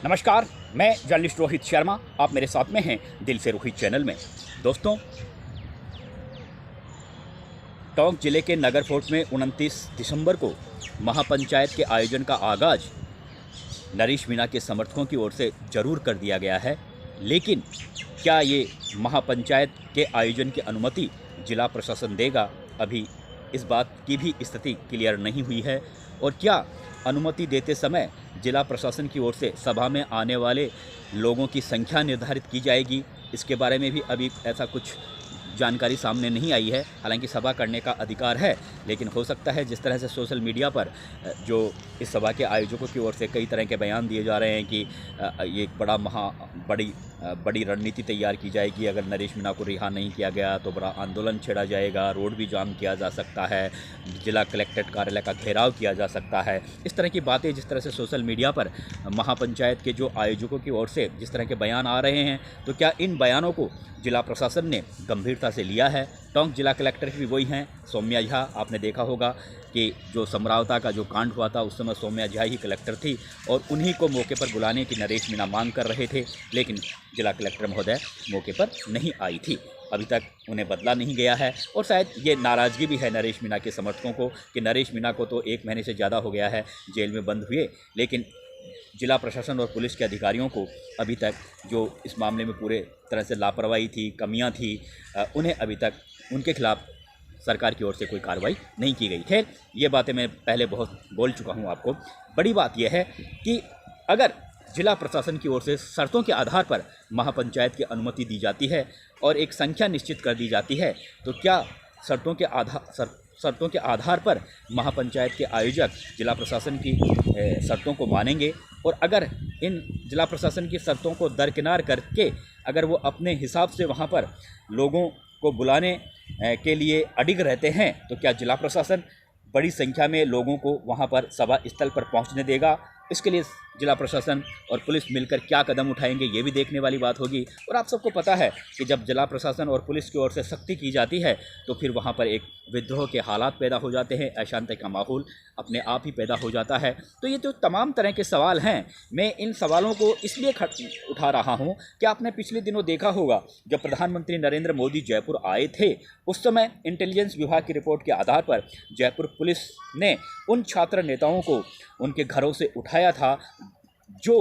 नमस्कार, मैं जर्नलिस्ट रोहित शर्मा। आप मेरे साथ में हैं दिल से रोहित चैनल में। दोस्तों, टोंक जिले के नगर फोर्ट में 29 दिसंबर को महापंचायत के आयोजन का आगाज नरेश मीणा के समर्थकों की ओर से जरूर कर दिया गया है, लेकिन क्या ये महापंचायत के आयोजन की अनुमति जिला प्रशासन देगा? अभी इस बात की भी स्थिति क्लियर नहीं हुई है। और क्या अनुमति देते समय जिला प्रशासन की ओर से सभा में आने वाले लोगों की संख्या निर्धारित की जाएगी? इसके बारे में भी अभी ऐसा कुछ जानकारी सामने नहीं आई है। हालांकि सभा करने का अधिकार है, लेकिन हो सकता है जिस तरह से सोशल मीडिया पर जो इस सभा के आयोजकों की ओर से कई तरह के बयान दिए जा रहे हैं कि ये एक बड़ी रणनीति तैयार की जाएगी, अगर नरेश मीणा को रिहा नहीं किया गया तो बड़ा आंदोलन छेड़ा जाएगा, रोड भी जाम किया जा सकता है, जिला कलेक्ट्रेट कार्यालय का घेराव किया जा सकता है। इस तरह की बातें जिस तरह से सोशल मीडिया पर महापंचायत के जो आयोजकों की ओर से जिस तरह के बयान आ रहे हैं, तो क्या इन बयानों को जिला प्रशासन ने गंभीरता से लिया है? टोंक जिला कलेक्टर भी वही हैं, सौम्या झा। आपने देखा होगा कि जो समरावता का जो कांड हुआ था उस समय सौम्या झा ही कलेक्टर थी और उन्हीं को मौके पर बुलाने की नरेश मीणा मांग कर रहे थे, लेकिन जिला कलेक्टर महोदय मौके पर नहीं आई थी। अभी तक उन्हें बदला नहीं गया है और शायद ये नाराज़गी भी है नरेश मीणा के समर्थकों को कि नरेश मीणा को तो 1 महीने से ज़्यादा हो गया है जेल में बंद हुए, लेकिन जिला प्रशासन और पुलिस के अधिकारियों को अभी तक जो इस मामले में पूरे तरह से लापरवाही थी, कमियां थी, उन्हें अभी तक उनके खिलाफ सरकार की ओर से कोई कार्रवाई नहीं की गई। खैर, ये बातें मैं पहले बहुत बोल चुका हूं आपको। बड़ी बात यह है कि अगर जिला प्रशासन की ओर से शर्तों के आधार पर महापंचायत की अनुमति दी जाती है और एक संख्या निश्चित कर दी जाती है, तो क्या शर्तों के आधार पर महापंचायत के आयोजक जिला प्रशासन की शर्तों को मानेंगे? और अगर इन जिला प्रशासन की शर्तों को दरकिनार करके अगर वो अपने हिसाब से वहाँ पर लोगों को बुलाने के लिए अडिग रहते हैं, तो क्या जिला प्रशासन बड़ी संख्या में लोगों को वहाँ पर सभा स्थल पर पहुँचने देगा? इसके लिए जिला प्रशासन और पुलिस मिलकर क्या कदम उठाएंगे, ये भी देखने वाली बात होगी। और आप सबको पता है कि जब जिला प्रशासन और पुलिस की ओर से सख्ती की जाती है तो फिर वहाँ पर एक विद्रोह के हालात पैदा हो जाते हैं, अशांति का माहौल अपने आप ही पैदा हो जाता है। तो ये जो तमाम तरह के सवाल हैं, मैं इन सवालों को इसलिए उठा रहा हूँ कि आपने पिछले दिनों देखा होगा जब प्रधानमंत्री नरेंद्र मोदी जयपुर आए थे, उस समय इंटेलिजेंस विभाग की रिपोर्ट के आधार पर जयपुर पुलिस ने उन छात्र नेताओं को उनके घरों से उठाया था जो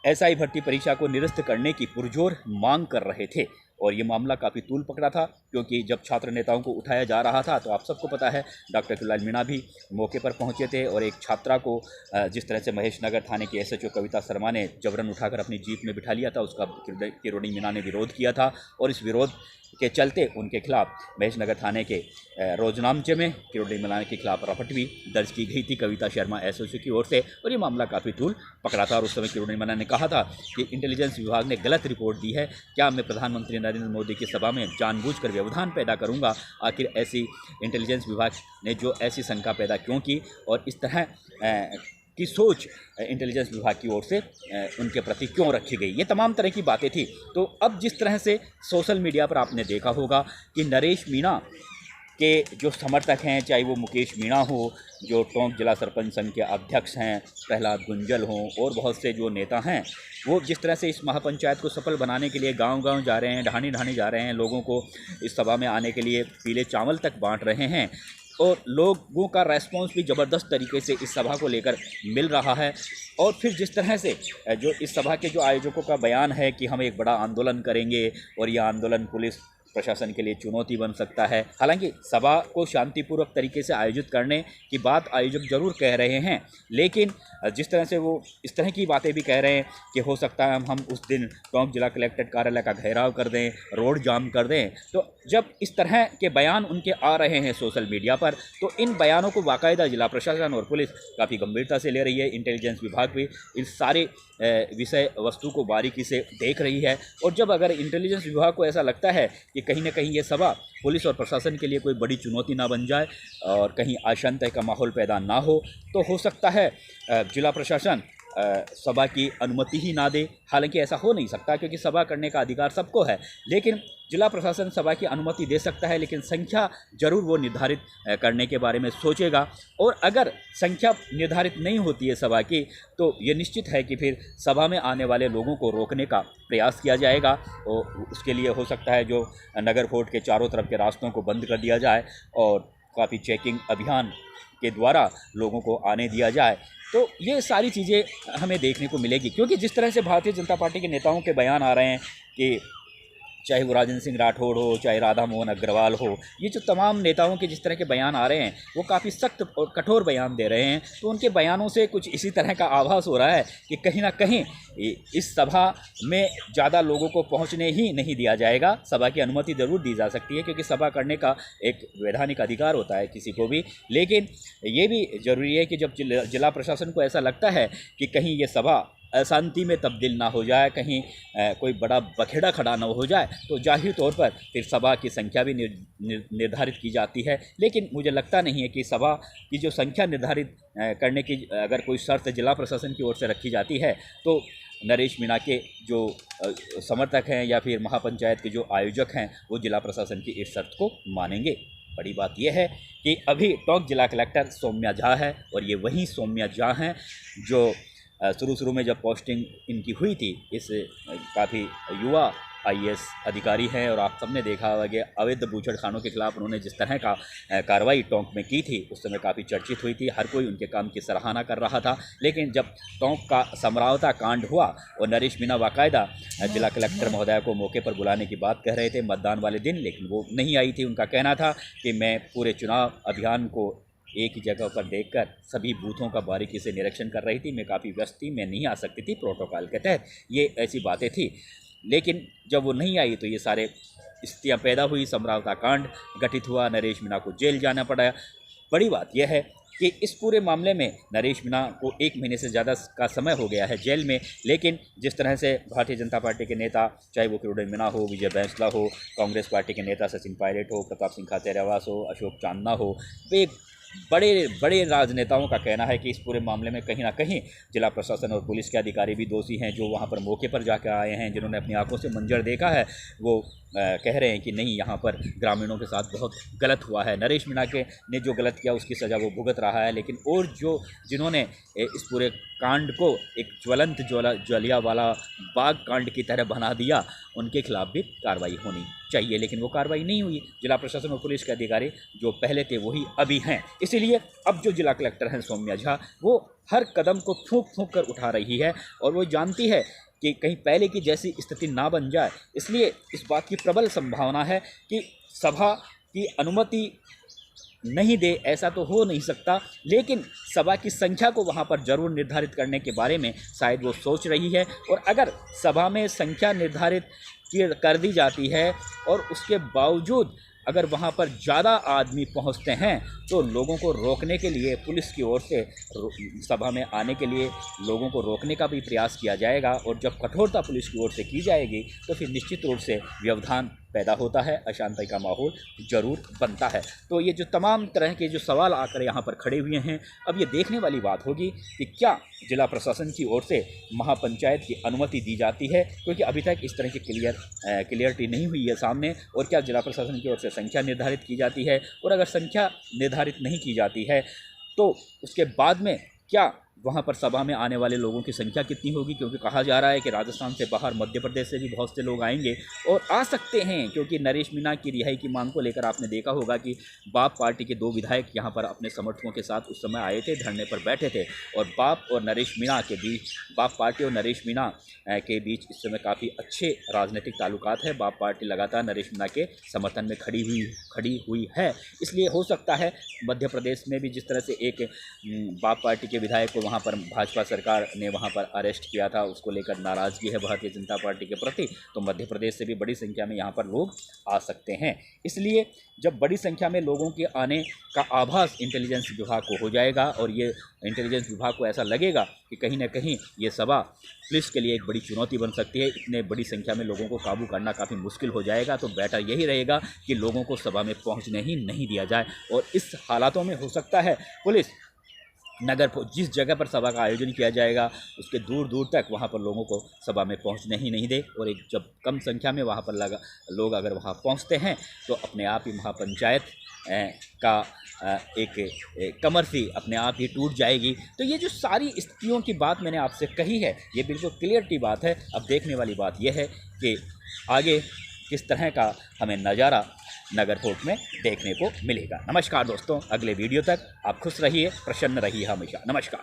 एसआई भर्ती परीक्षा को निरस्त करने की पुरजोर मांग कर रहे थे। और ये मामला काफ़ी तूल पकड़ा था, क्योंकि जब छात्र नेताओं को उठाया जा रहा था तो आप सबको पता है डॉक्टर कुलाल मीणा भी मौके पर पहुंचे थे और एक छात्रा को जिस तरह से महेश नगर थाने की एसएचओ कविता शर्मा ने जबरन उठाकर अपनी जीप में बिठा लिया था, उसका किरोड़ी मीणा ने विरोध किया था और इस विरोध के चलते उनके खिलाफ महेश नगर थाने के रोजनामचे में किरोड़ी मीणा के खिलाफ रपट भी दर्ज की गई थी कविता शर्मा एसओसी की ओर से। और ये मामला काफ़ी तूल पकड़ा था और उस समय किरोड़ी मीणा ने कहा था कि इंटेलिजेंस विभाग ने गलत रिपोर्ट दी है, क्या मैं प्रधानमंत्री नरेंद्र मोदी की सभा में जानबूझकर व्यवधान पैदा करूंगा? आखिर ऐसी इंटेलिजेंस विभाग ने जो ऐसी शंका पैदा क्यों की और इस तरह की सोच इंटेलिजेंस विभाग की ओर से उनके प्रति क्यों रखी गई? ये तमाम तरह की बातें थी। तो अब जिस तरह से सोशल मीडिया पर आपने देखा होगा कि नरेश मीणा के जो समर्थक हैं, चाहे वो मुकेश मीणा हो जो टोंक जिला सरपंच संघ के अध्यक्ष हैं, प्रहलाद गुंजल हों और बहुत से जो नेता हैं, वो जिस तरह से इस महापंचायत को सफल बनाने के लिए गांव-गांव जा रहे हैं, ढाणी-ढाणी जा रहे हैं, लोगों को इस सभा में आने के लिए पीले चावल तक बांट रहे हैं और लोगों का रेस्पॉन्स भी ज़बरदस्त तरीके से इस सभा को लेकर मिल रहा है। और फिर जिस तरह से जो इस सभा के जो आयोजकों का बयान है कि हम एक बड़ा आंदोलन करेंगे और यह आंदोलन पुलिस प्रशासन के लिए चुनौती बन सकता है। हालांकि सभा को शांतिपूर्वक तरीके से आयोजित करने की बात आयोजक जरूर कह रहे हैं, लेकिन जिस तरह से वो इस तरह की बातें भी कह रहे हैं कि हो सकता है हम उस दिन टोंक जिला कलेक्ट्रेट कार्यालय का घेराव कर दें, रोड जाम कर दें। तो जब इस तरह के बयान उनके आ रहे हैं सोशल मीडिया पर, तो इन बयानों को बाकायदा जिला प्रशासन और पुलिस काफ़ी गंभीरता से ले रही है। इंटेलिजेंस विभाग भी इस सारे विषय वस्तु को बारीकी से देख रही है। और जब अगर इंटेलिजेंस विभाग को ऐसा लगता है कि कहीं ना कहीं ये सभा पुलिस और प्रशासन के लिए कोई बड़ी चुनौती ना बन जाए और कहीं अशांति का माहौल पैदा ना हो, तो हो सकता है जिला प्रशासन सभा की अनुमति ही ना दे। हालांकि ऐसा हो नहीं सकता क्योंकि सभा करने का अधिकार सबको है, लेकिन जिला प्रशासन सभा की अनुमति दे सकता है, लेकिन संख्या जरूर वो निर्धारित करने के बारे में सोचेगा। और अगर संख्या निर्धारित नहीं होती है सभा की, तो ये निश्चित है कि फिर सभा में आने वाले लोगों को रोकने का प्रयास किया जाएगा। और उसके लिए हो सकता है जो नगर फोर्ट के चारों तरफ के रास्तों को बंद कर दिया जाए और काफ़ी चेकिंग अभियान के द्वारा लोगों को आने दिया जाए। तो ये सारी चीज़ें हमें देखने को मिलेगी, क्योंकि जिस तरह से भारतीय जनता पार्टी के नेताओं के बयान आ रहे हैं कि चाहे वो राजेंद्र सिंह राठौड़ हो, चाहे राधा मोहन अग्रवाल हो, ये जो तमाम नेताओं के जिस तरह के बयान आ रहे हैं वो काफ़ी सख्त और कठोर बयान दे रहे हैं। तो उनके बयानों से कुछ इसी तरह का आभास हो रहा है कि कहीं ना कहीं इस सभा में ज़्यादा लोगों को पहुंचने ही नहीं दिया जाएगा। सभा की अनुमति ज़रूर दी जा सकती है, क्योंकि सभा करने का एक वैधानिक अधिकार होता है किसी को भी, लेकिन ये भी ज़रूरी है कि जब जिला प्रशासन को ऐसा लगता है कि कहीं ये सभा अशांति में तब्दील ना हो जाए, कहीं कोई बड़ा बखेड़ा खड़ा ना हो जाए, तो जाहिर तौर पर फिर सभा की संख्या भी निर्धारित की जाती है। लेकिन मुझे लगता नहीं है कि सभा की जो संख्या निर्धारित करने की अगर कोई शर्त जिला प्रशासन की ओर से रखी जाती है, तो नरेश मीणा के जो समर्थक हैं या फिर महापंचायत के जो आयोजक हैं वो जिला प्रशासन की इस शर्त को मानेंगे। बड़ी बात यह है कि अभी टोंक जिला कलेक्टर सौम्या झा है, और ये वही सौम्या झा हैं जो शुरू में जब पोस्टिंग इनकी हुई थी, इस काफ़ी युवा आईएएस अधिकारी हैं, और आप सबने देखा होगा कि अवैध बूचड़खानों के खिलाफ उन्होंने जिस तरह का कार्रवाई टोंक में की थी, उस समय काफ़ी चर्चित हुई थी, हर कोई उनके काम की सराहना कर रहा था। लेकिन जब टोंक का समरावता कांड हुआ और नरेश मीणा बाकायदा जिला कलेक्टर महोदय को मौके पर बुलाने की बात कह रहे थे मतदान वाले दिन, लेकिन वो नहीं आई थी। उनका कहना था कि मैं पूरे चुनाव अभियान को एक ही जगह पर देखकर सभी बूथों का बारीकी से निरीक्षण कर रही थी, मैं काफ़ी व्यस्त थी, मैं नहीं आ सकती थी प्रोटोकॉल के तहत, ये ऐसी बातें थी। लेकिन जब वो नहीं आई तो ये सारे स्थितियाँ पैदा हुई, समरावता कांड गठित हुआ, नरेश मीणा को जेल जाना पड़ा। बड़ी बात यह है कि इस पूरे मामले में नरेश मीणा को 1 महीने से ज़्यादा का समय हो गया है जेल में। लेकिन जिस तरह से भारतीय जनता पार्टी के नेता, चाहे वो किरोड़ी मीणा हो, विजय बैंसला हो, कांग्रेस पार्टी के नेता सचिन पायलट हो, प्रताप सिंह खाचरियावास हो, अशोक चांदना हो, वे बड़े राजनेताओं का कहना है कि इस पूरे मामले में कहीं ना कहीं जिला प्रशासन और पुलिस के अधिकारी भी दोषी हैं, जो वहां पर मौके पर जाकर आए हैं, जिन्होंने अपनी आंखों से मंजर देखा है। वो कह रहे हैं कि नहीं, यहाँ पर ग्रामीणों के साथ बहुत गलत हुआ है। नरेश मीणा के ने जो गलत किया उसकी सज़ा वो भुगत रहा है, लेकिन और जिन्होंने इस पूरे कांड को एक ज्वलंत जलियांवाला बाग कांड की तरह बना दिया, उनके खिलाफ भी कार्रवाई होनी चाहिए। लेकिन वो कार्रवाई नहीं हुई। जिला प्रशासन और पुलिस के अधिकारी जो पहले थे वही अभी हैं। इसीलिए अब जो जिला कलेक्टर हैं सौम्या झा, वो हर कदम को फूंक कर उठा रही है, और वो जानती है कि कहीं पहले की जैसी स्थिति ना बन जाए। इसलिए इस बात की प्रबल संभावना है कि सभा की अनुमति नहीं दे, ऐसा तो हो नहीं सकता, लेकिन सभा की संख्या को वहां पर जरूर निर्धारित करने के बारे में शायद वो सोच रही है। और अगर सभा में संख्या निर्धारित कर दी जाती है और उसके बावजूद अगर वहां पर ज़्यादा आदमी पहुंचते हैं, तो लोगों को रोकने के लिए पुलिस की ओर से सभा में आने के लिए लोगों को रोकने का भी प्रयास किया जाएगा। और जब कठोरता पुलिस की ओर से की जाएगी तो फिर निश्चित रूप से व्यवधान पैदा होता है, अशांति का माहौल जरूर बनता है। तो ये जो तमाम तरह के जो सवाल आकर यहाँ पर खड़े हुए हैं, अब ये देखने वाली बात होगी कि क्या जिला प्रशासन की ओर से महापंचायत की अनुमति दी जाती है, क्योंकि अभी तक इस तरह की क्लियरिटी नहीं हुई है सामने। और क्या जिला प्रशासन की ओर से संख्या निर्धारित की जाती है, और अगर संख्या निर्धारित नहीं की जाती है तो उसके बाद में क्या वहाँ पर सभा में आने वाले लोगों की संख्या कितनी होगी, क्योंकि कहा जा रहा है कि राजस्थान से बाहर मध्य प्रदेश से भी बहुत से लोग आएंगे और आ सकते हैं, क्योंकि नरेश मीणा की रिहाई की मांग को लेकर आपने देखा होगा कि बाप पार्टी के 2 विधायक यहाँ पर अपने समर्थकों के साथ उस समय आए थे, धरने पर बैठे थे। और बाप और नरेश मीणा के बीच, बाप पार्टी और नरेश मीणा के बीच इस समय काफ़ी अच्छे राजनीतिक ताल्लुकात है। बाप पार्टी लगातार नरेश मीणा के समर्थन में खड़ी हुई है। इसलिए हो सकता है मध्य प्रदेश में भी जिस तरह से एक बाप पार्टी के विधायक को वहाँ पर भाजपा सरकार ने वहाँ पर अरेस्ट किया था, उसको लेकर नाराज़गी है भारतीय जनता पार्टी के प्रति, तो मध्य प्रदेश से भी बड़ी संख्या में यहाँ पर लोग आ सकते हैं। इसलिए जब बड़ी संख्या में लोगों के आने का आभास इंटेलिजेंस विभाग को हो जाएगा और ये इंटेलिजेंस विभाग को ऐसा लगेगा कि कहीं ना कहीं ये सभा पुलिस के लिए एक बड़ी चुनौती बन सकती है, इतने बड़ी संख्या में लोगों को काबू करना काफ़ी मुश्किल हो जाएगा, तो बेटर यही रहेगा कि लोगों को सभा में पहुँचने ही नहीं दिया जाए। और इस हालातों में हो सकता है पुलिस जिस जगह पर सभा का आयोजन किया जाएगा उसके दूर दूर तक वहाँ पर लोगों को सभा में पहुँचने ही नहीं दे, और एक जब कम संख्या में वहाँ पर लोग अगर वहाँ पहुँचते हैं तो अपने आप ही महापंचायत का एक कमर सी अपने आप ही टूट जाएगी। तो ये जो सारी स्थितियों की बात मैंने आपसे कही है, ये बिल्कुल क्लियरिटी बात है। अब देखने वाली बात यह है कि आगे किस तरह का हमें नज़ारा नगर फोर्ट में देखने को मिलेगा। नमस्कार दोस्तों, अगले वीडियो तक आप खुश रहिए, प्रसन्न रहिए हमेशा। नमस्कार।